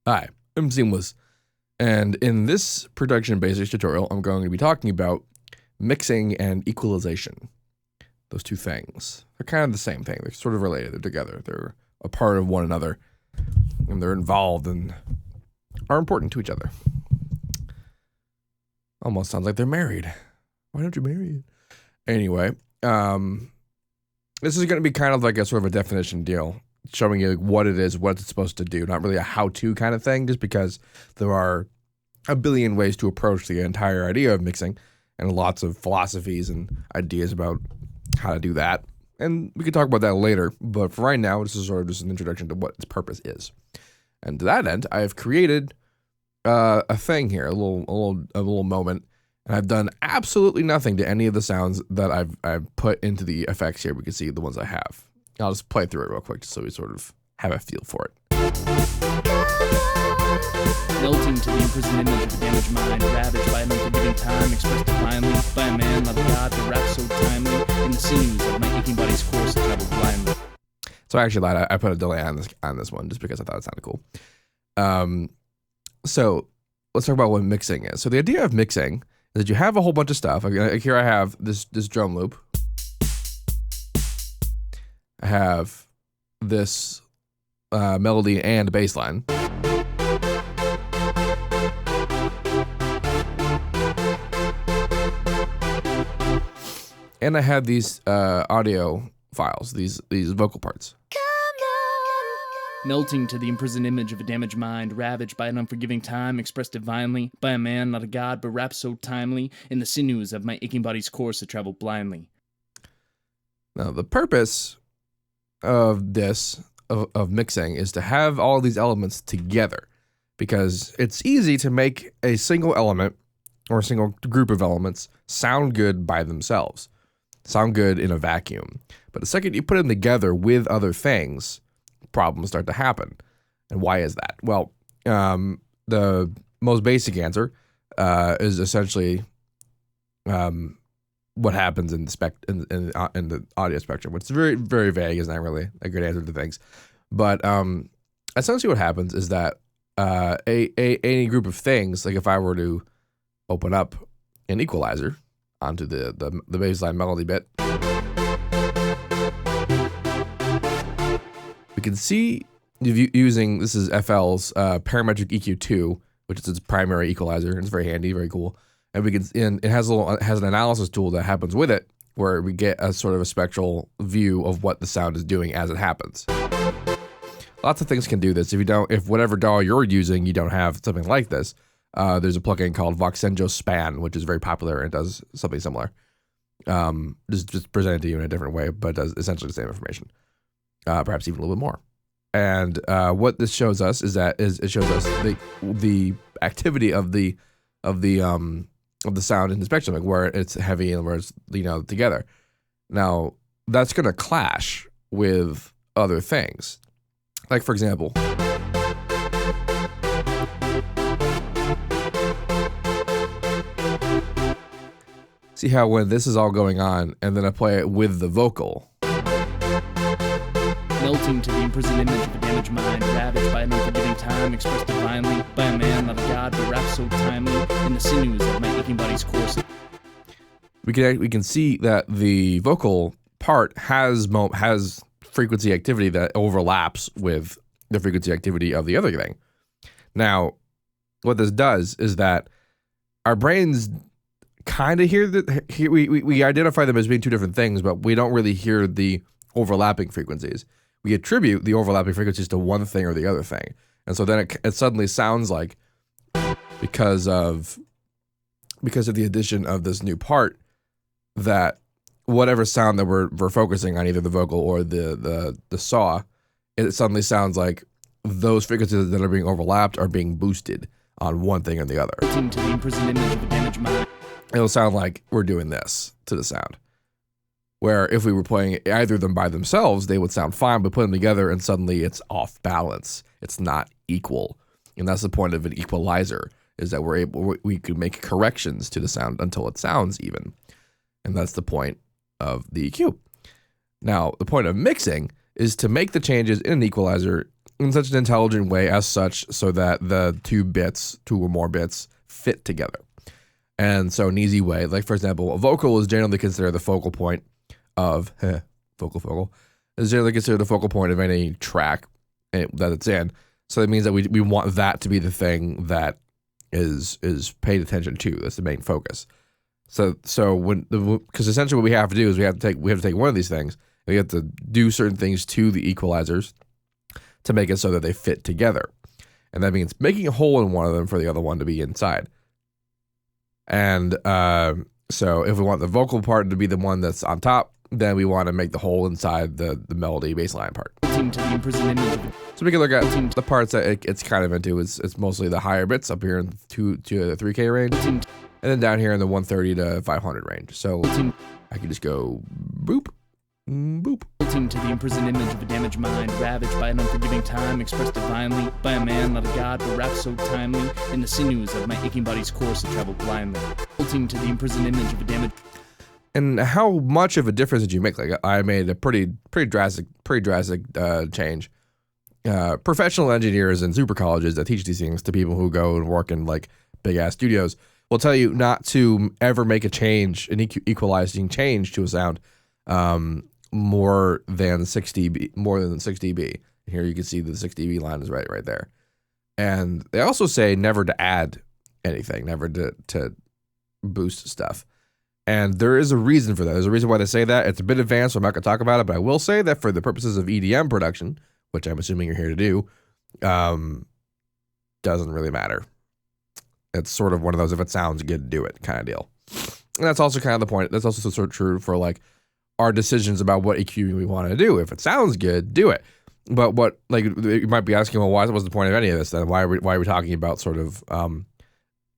Hi, I'm Seamless, and in this production basics tutorial, I'm going to be talking about mixing and equalization. Those two things. They're kind of the same thing. They're sort of related. They're together. They're a part of one another, and they're involved and are important to each other. Almost sounds like they're married. Why don't you marry it? Anyway, this is going to be kind of like a sort of a definition deal, showing you what it is, what it's supposed to do. Not really a how-to kind of thing, just because there are a billion ways to approach the entire idea of mixing, and lots of philosophies and ideas about how to do that. And we can talk about that later, but for right now, this is sort of just an introduction to what its purpose is. And to that end, I have created a thing here, a little moment, and I've done absolutely nothing to any of the sounds that I've put into the effects here. We can see the ones I have. I'll just play through it real quick, just so we sort of have a feel for it. Melting to the imprisoned image of a damaged mind, ravaged by an unforgiving time, expressed divinely by a man, not a god, but rap so timely in the sinews of my aching body's course that traveled blindly. So I actually lied. I put a delay on this one just because I thought it sounded cool. So let's talk about what mixing is. So the idea of mixing is that you have a whole bunch of stuff. Here I have this drum loop. I have this melody and bass line. And I have these audio files, these vocal parts. Melting to the imprisoned image of a damaged mind, ravaged by an unforgiving time, expressed divinely by a man, not a god, but rap so timely in the sinews of my aching body's course that traveled blindly. Now, the purpose of this, of mixing, is to have all these elements together, because it's easy to make a single element or a single group of elements sound good by themselves, sound good in a vacuum. But the second you put them together with other things, problems start to happen. And why is that? Well, the most basic answer is essentially what happens in the audio spectrum, which is very, very vague. Is not really a good answer to things. But essentially what happens is that any group of things, like if I were to open up an equalizer onto the bassline melody bit, we can see using, this is FL's parametric EQ2, which is its primary equalizer. It's very handy, very cool. And we can, and it has an analysis tool that happens with it, where we get a sort of a spectral view of what the sound is doing as it happens. Lots of things can do this. If whatever DAW you're using, you don't have something like this, there's a plugin called Voxenjo Span, which is very popular and does something similar. Just presented to you in a different way, but does essentially the same information, perhaps even a little bit more. And what this shows us is that it shows us the activity of the sound in the spectrum, like where it's heavy and where it's together. Now that's gonna clash with other things. Like, for example, see how when this is all going on and then I play it with the vocal, Melting to the imprisoned image of a damaged mind, ravaged by an unforgiving time, expressed divinely by a man, not a god, but rap so timely in the sinews of my aching body's course. we can see that the vocal part has frequency activity that overlaps with the frequency activity of the other thing. Now, what this does is that our brains kind of hear that we identify them as being two different things, but we don't really hear the overlapping frequencies. We attribute the overlapping frequencies to one thing or the other thing. And so then it suddenly sounds like, because of the addition of this new part, that whatever sound that we're focusing on, either the vocal or the saw, it suddenly sounds like those frequencies that are being overlapped are being boosted on one thing or the other. Melting to the imprisoned image of a damaged mind. It'll sound like we're doing this to the sound. Where if we were playing either of them by themselves, they would sound fine, but put them together and suddenly it's off balance. It's not equal. And that's the point of an equalizer, is that we can make corrections to the sound until it sounds even. And that's the point of the EQ. Now, the point of mixing is to make the changes in an equalizer in such an intelligent way as such so that the two or more bits fit together. And so an easy way, like for example, a vocal is generally considered the focal point of vocal is generally considered the focal point of any track that it's in. So that means that we want that to be the thing that is paid attention to. That's the main focus. So because essentially what we have to do is we have to take one of these things. We have to do certain things to the equalizers to make it so that they fit together. And that means making a hole in one of them for the other one to be inside. And so if we want the vocal part to be the one that's on top, then we want to make the hole inside the melody bass line part. So we can look at the parts that it's kind of into. It's mostly the higher bits up here in to the 3K range. And then down here in the 130 to 500 range. So I can just go boop. Boop. To the imprisoned image of a damaged mind, ravaged by an unforgiving time, expressed divinely by a man, not a god, but rap so timely, in the sinews of my aching body's course that travel blindly. To the imprisoned image of a damaged. And how much of a difference did you make? Like I made a pretty drastic change. Professional engineers and super colleges that teach these things to people who go and work in like big ass studios will tell you not to ever make a change, an equalizing change to a sound. More than 6 dB. Here you can see the 6 dB line is right there. And they also say never to add anything, never to boost stuff. And there is a reason for that. There's a reason why they say that. It's a bit advanced, so I'm not going to talk about it, but I will say that for the purposes of EDM production, which I'm assuming you're here to do, doesn't really matter. It's sort of one of those, if it sounds good, do it kind of deal. And that's also kind of the point. That's also sort of true for like our decisions about what EQing we want to do. If it sounds good, do it. But what, like, you might be asking, well, what's the point of any of this then? Why are we talking about sort of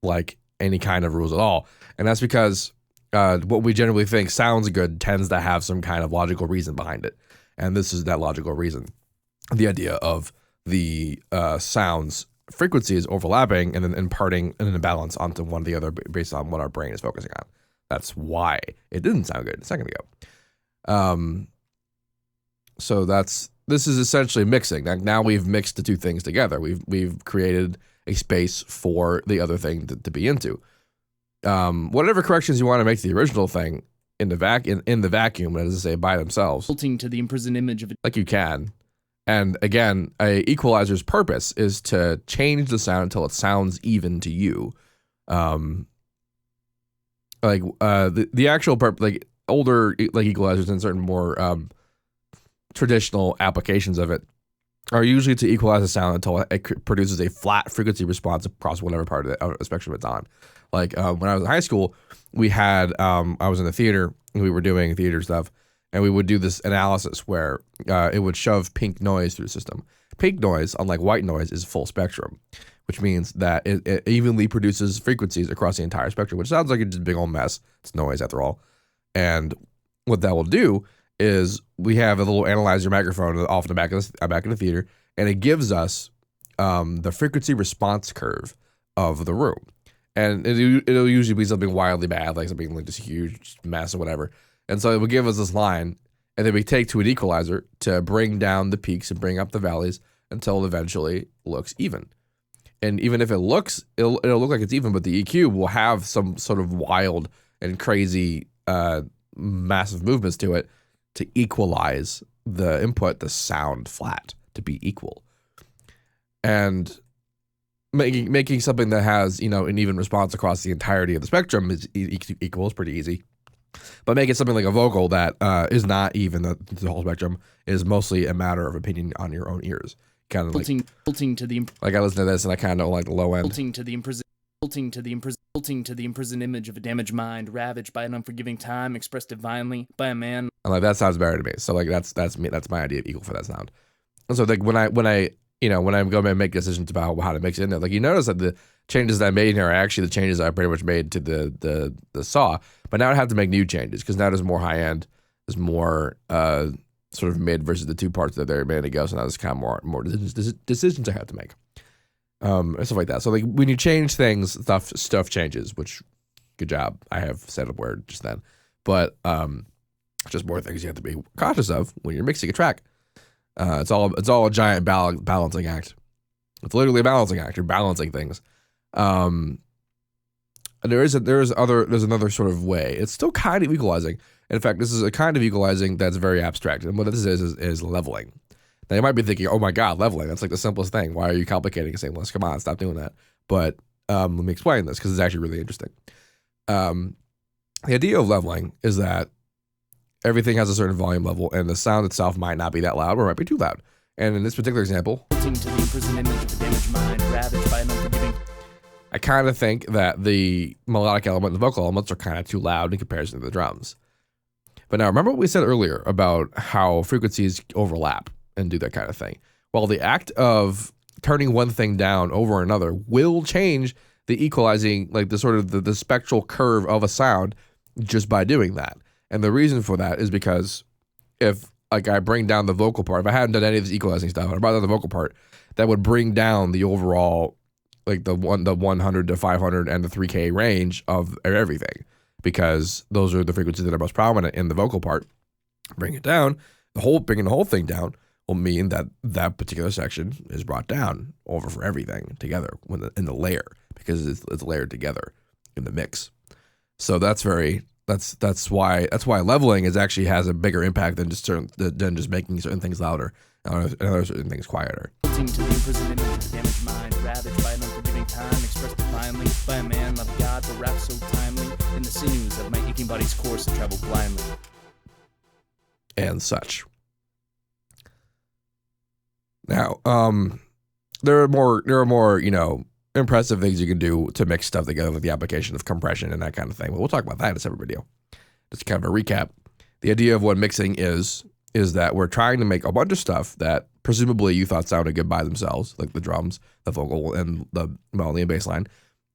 like any kind of rules at all? And that's because what we generally think sounds good tends to have some kind of logical reason behind it. And this is that logical reason. The idea of the sounds frequencies overlapping and then imparting an imbalance onto one or the other based on what our brain is focusing on. That's why it didn't sound good a second ago. So this is essentially mixing. Now we've mixed the two things together. We've created a space for the other thing to be into. Whatever corrections you want to make to the original thing in the vacuum, as I say, by themselves, To the imprisoned image of like you can. And again, a equalizer's purpose is to change the sound until it sounds even to you. The actual like older like equalizers and certain more traditional applications of it are usually to equalize the sound until it produces a flat frequency response across whatever part of the spectrum it's on. Like when I was in high school, we had I was in the theater and we were doing theater stuff, and we would do this analysis where it would shove pink noise through the system. Pink noise, unlike white noise, is full spectrum, which means that it evenly produces frequencies across the entire spectrum, which sounds like it's just a big old mess. It's noise after all. And what that will do is we have a little analyzer microphone off the back of the theater, and it gives us the frequency response curve of the room. And it'll usually be something wildly bad, like something like this huge mess or whatever. And so it will give us this line, and then we take to an equalizer to bring down the peaks and bring up the valleys until it eventually looks even. And even if it'll look like it's even, but the EQ will have some sort of wild and crazy massive movements to it to equalize the input, the sound flat to be equal. And making something that has, an even response across the entirety of the spectrum is equal is pretty easy. But making something like a vocal that is not even the whole spectrum is mostly a matter of opinion on your own ears. Kind of like I listen to this and I kind of don't like the low end. To the imprisoned image of a damaged mind, ravaged by an unforgiving time, expressed divinely by a man. I'm like, that sounds better to me. So like that's me. That's my idea of equal for that sound. And so like when I'm going to make decisions about how to mix it in there, like you notice that the changes that I made here are actually the changes I pretty much made to the saw. But now I have to make new changes because now there's more high end, there's more sort of mid versus the two parts that they're made to go. So now there's kind of more decisions I have to make. And stuff like that. So like when you change things, stuff changes, which good job. I have said a word just then. But just more things you have to be cautious of when you're mixing a track. It's all a giant balancing act. It's literally a balancing act. You're balancing things. And there's another sort of way. It's still kind of equalizing. In fact, this is a kind of equalizing that's very abstract. And what this is leveling. Now you might be thinking, oh my God, leveling. That's like the simplest thing. Why are you complicating saying, well, come on, stop doing that. But let me explain this because it's actually really interesting. The idea of leveling is that everything has a certain volume level, and the sound itself might not be that loud or might be too loud. And in this particular example, I kind of think that the melodic element and the vocal elements are kind of too loud in comparison to the drums. But now remember what we said earlier about how frequencies overlap and do that kind of thing. Well, the act of turning one thing down over another will change the equalizing, like the sort of the spectral curve of a sound just by doing that. And the reason for that is because if like I bring down the vocal part, if I hadn't done any of this equalizing stuff, and I brought down the vocal part, that would bring down the overall, like the 100 to 500 and the 3K range of everything, because those are the frequencies that are most prominent in the vocal part. Bring it down, bringing the whole thing down will mean that that particular section is brought down over for everything together in the layer, because it's layered together in the mix. So that's why leveling actually has a bigger impact than just making certain things louder and other certain things quieter. To the imprisoned image of a damaged mind, ravaged by an unforgiving time, expressed divinely by a man, not a god, but rap so timely in the sinews of my aching body's course to travel blindly. And such. Now, there are more, impressive things you can do to mix stuff together with the application of compression and that kind of thing. But we'll talk about that in a separate video. Just kind of a recap. The idea of what mixing is that we're trying to make a bunch of stuff that presumably you thought sounded good by themselves, like the drums, the vocal, and the melody and bass line,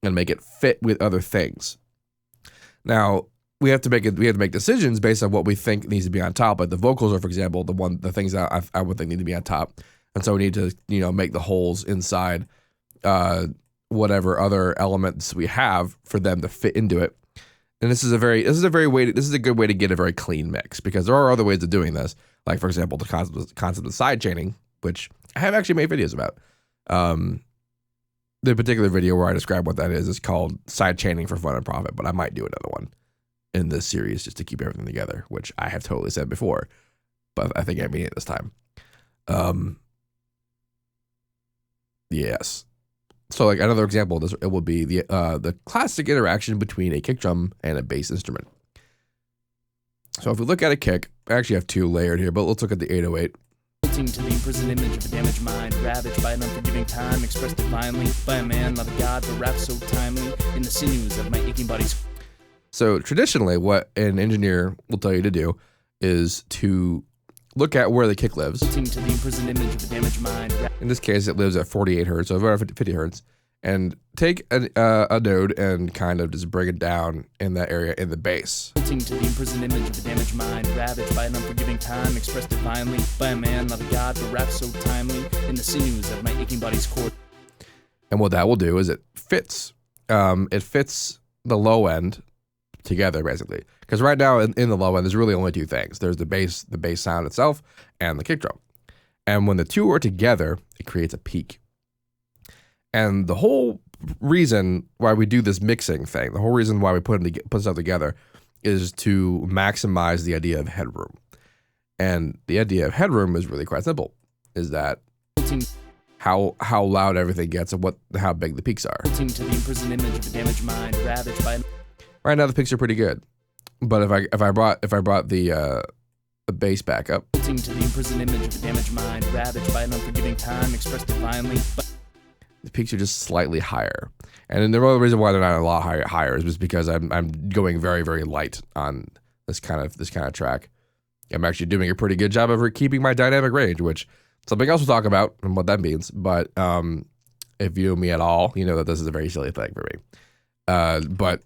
and make it fit with other things. Now, we have to make decisions based on what we think needs to be on top. Like the vocals are, for example, the things that I would think need to be on top. And so we need to, make the holes inside whatever other elements we have for them to fit into it. And this is a good way to get a very clean mix, because there are other ways of doing this. Like, for example, the concept of side chaining, which I have actually made videos about. The particular video where I describe what that is called Side Chaining for Fun and Profit, but I might do another one in this series just to keep everything together, which I have totally said before, but I think I mean it this time. Yes. So like another example of this, it will be the classic interaction between a kick drum and a bass instrument. So if we look at a kick, I actually have two layered here, but let's look at the 808. To the imprisoned image of a damaged mind, ravaged by an unforgiving time, expressed divinely by a man, not a god, but rap so timely in the sinews of my aching body's. So traditionally, what an engineer will tell you to do is to look at where the kick lives. To the imprisoned image of a damaged mind. In this case, it lives at 48 hertz, so around 50 hertz. And take a node and kind of just bring it down in that area in the bass. To the imprisoned image of a damaged mind, ravaged by an unforgiving time, expressed divinely by a man, not a god, but rap so timely in the sinews of my aching body's core. And what that will do is it fits the low end together, basically. Because right now in the low end, there's really only two things. There's the bass sound itself, and the kick drum. And when the two are together, it creates a peak. And the whole reason why we do this mixing thing, the whole reason why we put stuff together, is to maximize the idea of headroom. And the idea of headroom is really quite simple: is that how loud everything gets and how big the peaks are. To the imprisoned image of a damaged mind, ravaged by. Right now the peaks are pretty good, but if I brought the bass back up. To the imprisoned image of a damaged mind, ravaged by an unforgiving time, expressed divinely. The peaks are just slightly higher, and the real reason why they're not a lot higher is just because I'm going very, very light on this kind of track. I'm actually doing a pretty good job of keeping my dynamic range, which something else we'll talk about and what that means. But if you know me at all, you know that this is a very silly thing for me. But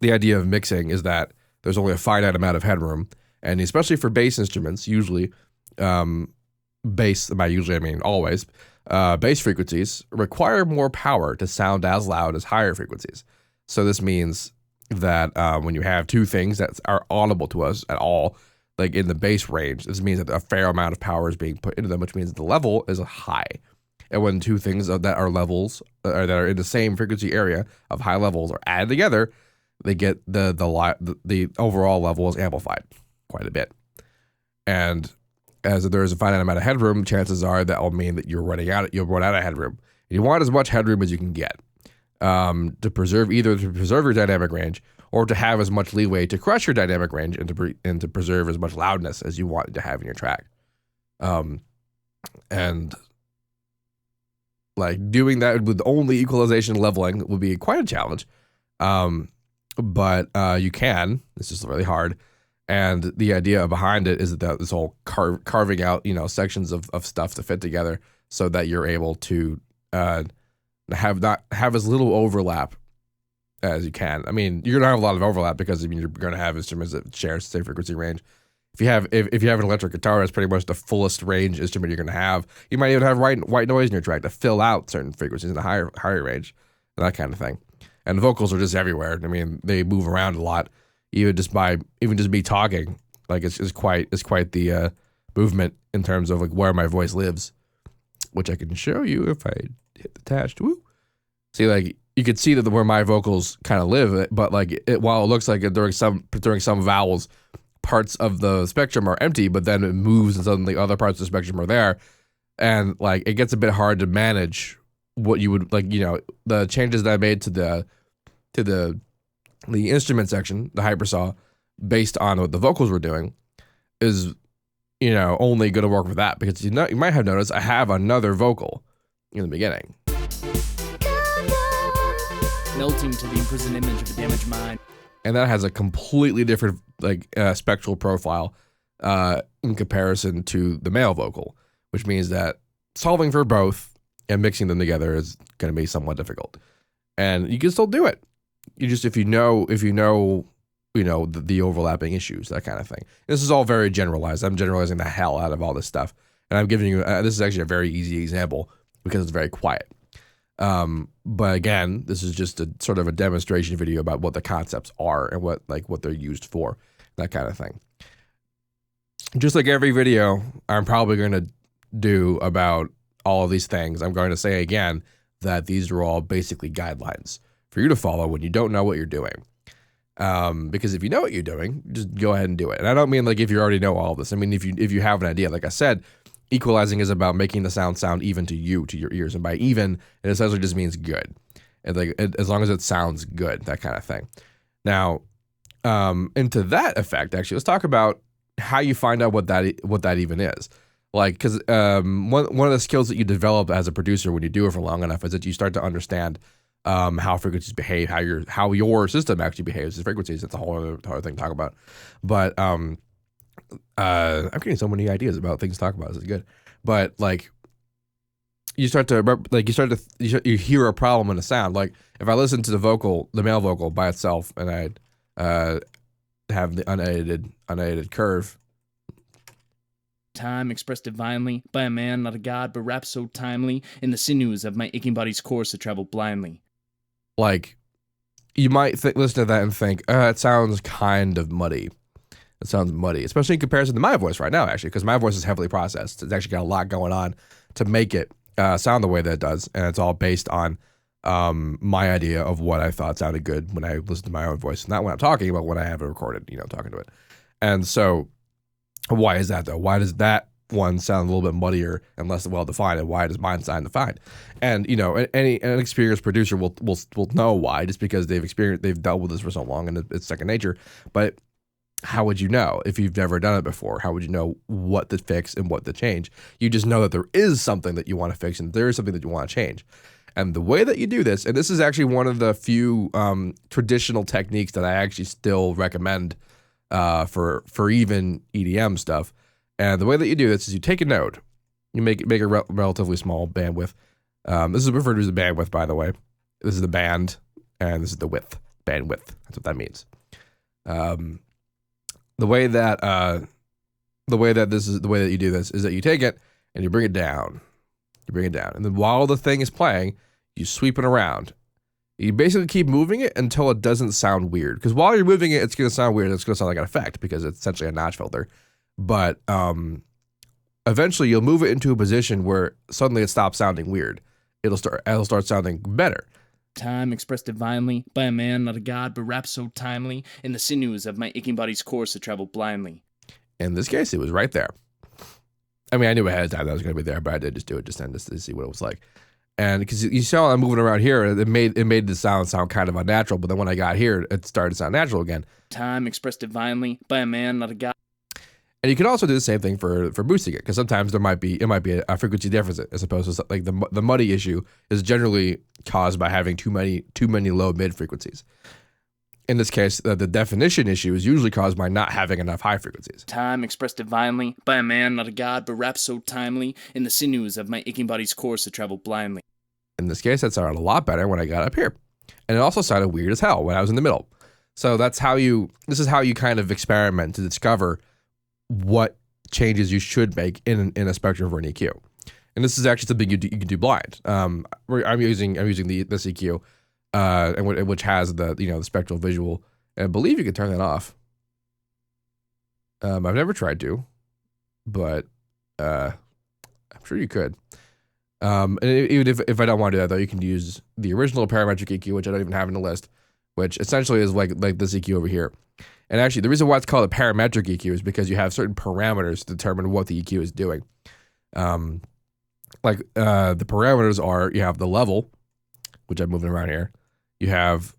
the idea of mixing is that there's only a finite amount of headroom, and especially for bass instruments, usually bass. By usually I mean always. Bass frequencies require more power to sound as loud as higher frequencies. So this means that when you have two things that are audible to us at all, like in the bass range. This means that a fair amount of power is being put into them, which means the level is high. And when two things that are levels that are in the same frequency area of high levels are added together, they get the overall level is amplified quite a bit. And as there is a finite amount of headroom, chances are that will mean that you'll run out of headroom. And you want as much headroom as you can get to preserve your dynamic range, or to have as much leeway to crush your dynamic range and to preserve as much loudness as you want to have in your track. And like doing that with only equalization leveling would be quite a challenge. But you can. It's just really hard. And the idea behind it is that this whole carving out, sections of stuff to fit together so that you're able to have as little overlap as you can. I mean, you're gonna have a lot of overlap because you're gonna have instruments that share the same frequency range. If you have an electric guitar, that's pretty much the fullest range instrument you're gonna have. You might even have white noise in your track to fill out certain frequencies in the higher range, and that kind of thing. And the vocals are just everywhere. I mean, they move around a lot, even just me talking. Like it's quite the movement in terms of like where my voice lives, which I can show you if I hit attached. Woo! See, like you could see that where my vocals kind of live, but like while it looks like during some vowels, parts of the spectrum are empty, but then it moves and suddenly other parts of the spectrum are there, and like it gets a bit hard to manage what you would like. The changes that I made to the instrument section, the hypersaw, based on what the vocals were doing, is only going to work with that, because you might have noticed I have another vocal in the beginning. Melting to the imprisoned image of a damaged mind. And that has a completely different spectral profile in comparison to the male vocal, which means that solving for both and mixing them together is going to be somewhat difficult. And you can still do it. You just if you know the overlapping issues, that kind of thing. This is all very generalized. I'm generalizing the hell out of all this stuff, and I'm giving you this is actually a very easy example because it's very quiet. But again, this is just a sort of a demonstration video about what the concepts are and what they're used for, that kind of thing. Just like every video I'm probably going to do about all of these things, I'm going to say again that these are all basically guidelines for you to follow when you don't know what you're doing. Because if you know what you're doing, just go ahead and do it. And I don't mean like if you already know all of this. I mean if you have an idea. Like I said, equalizing is about making the sound even to your ears, and by even, it essentially just means good. And as long as it sounds good, that kind of thing. Now, into that effect, actually, let's talk about how you find out what that even is. Like, because one of the skills that you develop as a producer when you do it for long enough is that you start to understand how frequencies behave, how your system actually behaves as frequencies. It's a whole other thing to talk about. But I'm getting so many ideas about things to talk about. This is good. But like, you hear a problem in a sound. Like if I listen to the male vocal by itself, and I have the unedited curve. Time expressed divinely by a man, not a god, but rap so timely in the sinews of my aching body's course to travel blindly. Like, you might listen to that and think, it sounds kind of muddy. It sounds muddy, especially in comparison to my voice right now, actually, because my voice is heavily processed. It's actually got a lot going on to make it sound the way that it does, and it's all based on my idea of what I thought sounded good when I listened to my own voice, not when I'm talking, but when I have it recorded, talking to it. And so, why is that though? Why does that one sound a little bit muddier and less well defined, and why does mine sound defined? And an experienced producer will know why, just because they've dealt with this for so long and it's second nature. But how would you know if you've never done it before? How would you know what to fix and what to change? You just know that there is something that you want to fix and there is something that you want to change. And the way that you do this, and this is actually one of the few traditional techniques that I actually still recommend for even EDM stuff. And the way that you do this is you take a node, you make a relatively small bandwidth. This is referred to as the bandwidth, by the way. This is the band, and this is the width, bandwidth. That's what that means. The way that you do this is that you take it and you bring it down. And then while the thing is playing, you sweep it around. You basically keep moving it until it doesn't sound weird. Because while you're moving it, it's going to sound weird. It's going to sound like an effect because it's essentially a notch filter. but eventually you'll move it into a position where suddenly it stops sounding weird. It'll start sounding better. Time expressed divinely by a man, not a god, but rap so timely in the sinews of my aching body's course to travel blindly. In this case, it was right there. I mean, I knew ahead of time that was going to be there, but I did just do it just then just to see what it was like. And because you saw I'm moving around here, it made the sound kind of unnatural. But then when I got here, it started to sound natural again. Time expressed divinely by a man, not a god. And you can also do the same thing for boosting it, because sometimes it might be a frequency deficit, as opposed to like the muddy issue is generally caused by having too many low mid frequencies. In this case, the definition issue is usually caused by not having enough high frequencies. Time expressed divinely by a man, not a god, but rap so timely in the sinews of my aching body's course to travel blindly. In this case, that sounded a lot better when I got up here, and it also sounded weird as hell when I was in the middle. So this is how you kind of experiment to discover what changes you should make in a spectrum for an EQ. And this is actually something you can do blind. I'm using this EQ, and which has the spectral visual. And I believe you can turn that off. I've never tried to, but I'm sure you could. And even if I don't want to do that, though, you can use the original parametric EQ, which I don't even have in the list, which essentially is like this EQ over here. And actually, the reason why it's called a parametric EQ is because you have certain parameters to determine what the EQ is doing. The parameters are, you have the level, which I'm moving around here. You have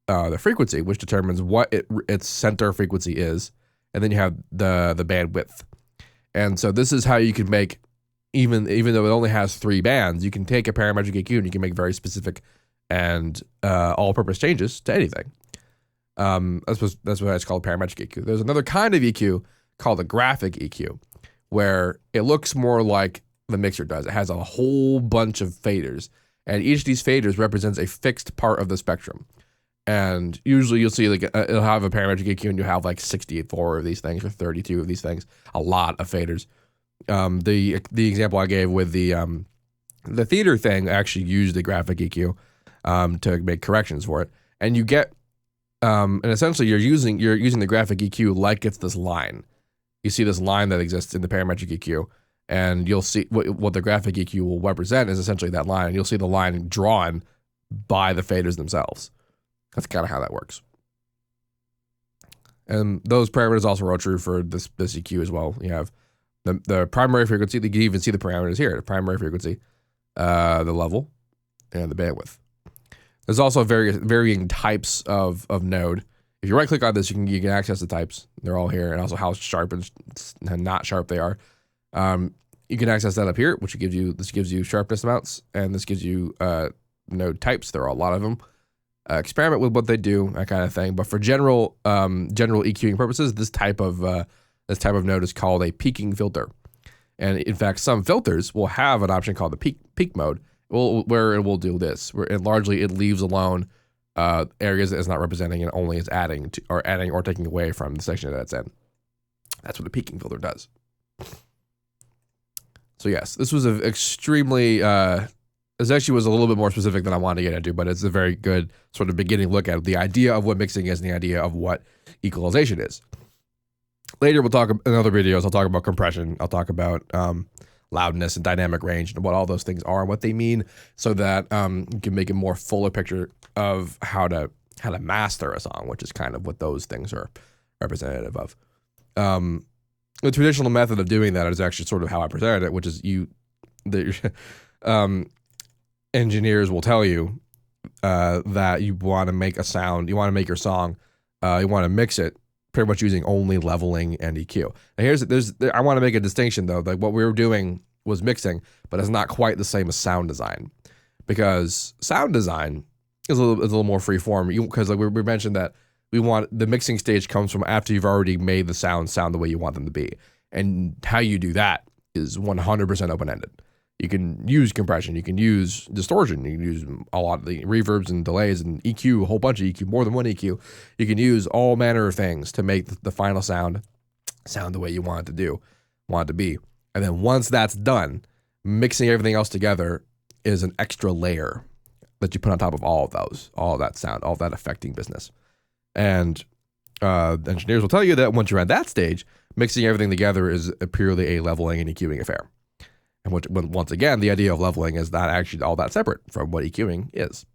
the frequency, which determines what its center frequency is. And then you have the bandwidth. And so this is how you can make, even though it only has 3 bands, you can take a parametric EQ and you can make very specific and all-purpose changes to anything. That's what it's called, parametric EQ. There's another kind of EQ called a graphic EQ, where it looks more like the mixer does. It has a whole bunch of faders, and each of these faders represents a fixed part of the spectrum. And usually you'll see it'll have a parametric EQ, and you have like 64 of these things or 32 of these things, a lot of faders. The example I gave with the theater thing actually used the graphic EQ to make corrections for it, and you get and essentially you're using the graphic EQ like it's this line. You see this line that exists in the parametric EQ, and you'll see what the graphic EQ will represent is essentially that line, and you'll see the line drawn by the faders themselves. That's kind of how that works. And those parameters also are true for this EQ as well. You have the primary frequency. You can even see the parameters here: the primary frequency, the level, and the bandwidth. There's also varying types of node. If you right click on this, you can access the types. They're all here, and also how sharp and not sharp they are. You can access that up here, which gives you sharpness amounts, and this gives you node types. There are a lot of them. Experiment with what they do, that kind of thing. But for general EQing purposes, this type of node is called a peaking filter. And in fact, some filters will have an option called the peak mode, where it will do this, where largely it leaves alone areas that it's not representing and only is adding or taking away from the section that it's in. That's what the peaking filter does. So yes, this was extremely. This actually was a little bit more specific than I wanted to get into, but it's a very good sort of beginning look at the idea of what mixing is and the idea of what equalization is. Later, we'll talk in other videos. I'll talk about compression. I'll talk about loudness and dynamic range and what all those things are and what they mean, so that you can make a more fuller picture of how to master a song, which is kind of what those things are representative of. The traditional method of doing that is actually sort of how I presented it, which is engineers will tell you that you want to make a sound, you want to make your song, you want to mix it pretty much using only leveling and EQ. Now I want to make a distinction though, like what we were doing was mixing, but it's not quite the same as sound design, because sound design is a little more free form. Because like we mentioned that we want the mixing stage comes from after you've already made the sound the way you want them to be, and how you do that is 100% open-ended. You can use compression, you can use distortion, you can use a lot of the reverbs and delays and EQ, a whole bunch of EQ, more than one EQ. You can use all manner of things to make the final sound the way you want it to be. And then once that's done, mixing everything else together is an extra layer that you put on top of all of that sound, all of that affecting business. And engineers will tell you that once you're at that stage, mixing everything together is purely a leveling and EQing affair. And once again, the idea of leveling is not actually all that separate from what EQing is.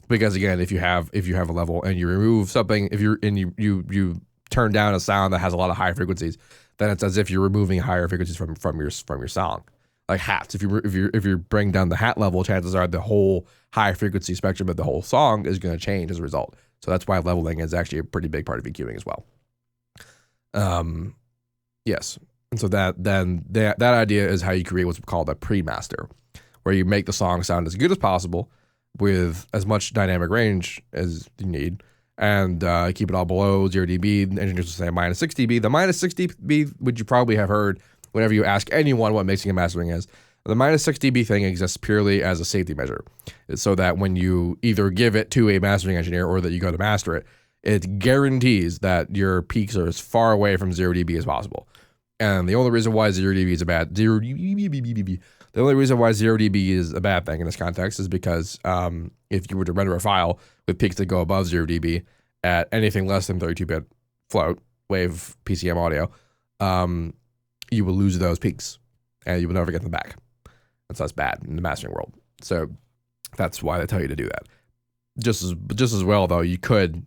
Because again, if you have a level and you remove something, you turn down a sound that has a lot of high frequencies, then it's as if you're removing higher frequencies from your song. Like hats, if you bring down the hat level, chances are the whole high frequency spectrum of the whole song is going to change as a result. So that's why leveling is actually a pretty big part of EQing as well. Yes, and so that idea is how you create what's called a pre-master, where you make the song sound as good as possible with as much dynamic range as you need, and keep it all below 0 dB. Engineers will say minus 6 dB. The minus 6 dB, which you probably have heard whenever you ask anyone what mixing and mastering is. The minus 6 dB thing exists purely as a safety measure. It's so that when you either give it to a mastering engineer or that you go to master it, it guarantees that your peaks are as far away from 0 dB as possible. And the only reason why 0 dB is a bad the only reason why 0 dB is a bad thing in this context is because if you were to render a file with peaks that go above 0 dB at anything less than 32-bit float wave PCM audio, you will lose those peaks and you will never get them back. And so that's bad in the mastering world. So that's why they tell you to do that. Just as well though, you could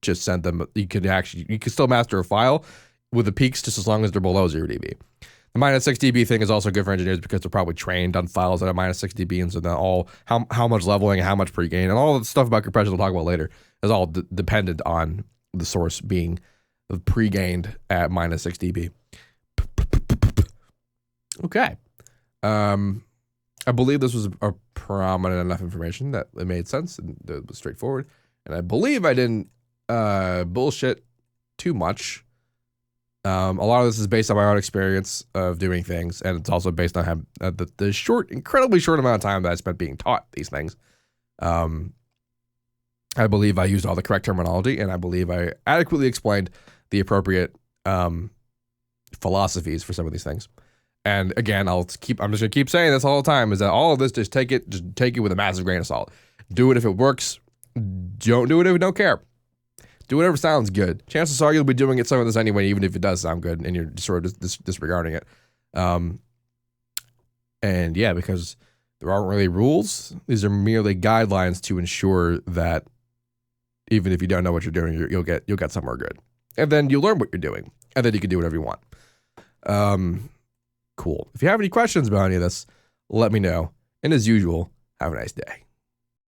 just send them. You could still master a file with the peaks just as long as they're below 0 dB. The minus 6 dB thing is also good for engineers because they're probably trained on files that are minus 6 dB, and so then all how much leveling and how much pregain and all the stuff about compression we'll talk about later is all dependent on the source being pregained at minus 6 dB. Okay. I believe this was a prominent enough information that it made sense and it was straightforward. And I believe I didn't bullshit too much. A lot of this is based on my own experience of doing things, and it's also based on the incredibly short amount of time that I spent being taught these things. I believe I used all the correct terminology, and I believe I adequately explained the appropriate philosophies for some of these things. And again, I'm just gonna keep saying this all the time: is that all of this just take it with a massive grain of salt. Do it if it works. Don't do it if you don't care. Do whatever sounds good. Chances are you'll be doing some of this anyway, even if it does sound good, and you're sort of disregarding it. And yeah, because there aren't really rules. These are merely guidelines to ensure that even if you don't know what you're doing, you'll get somewhere good. And then you learn what you're doing, and then you can do whatever you want. Cool. If you have any questions about any of this, let me know. And as usual, have a nice day.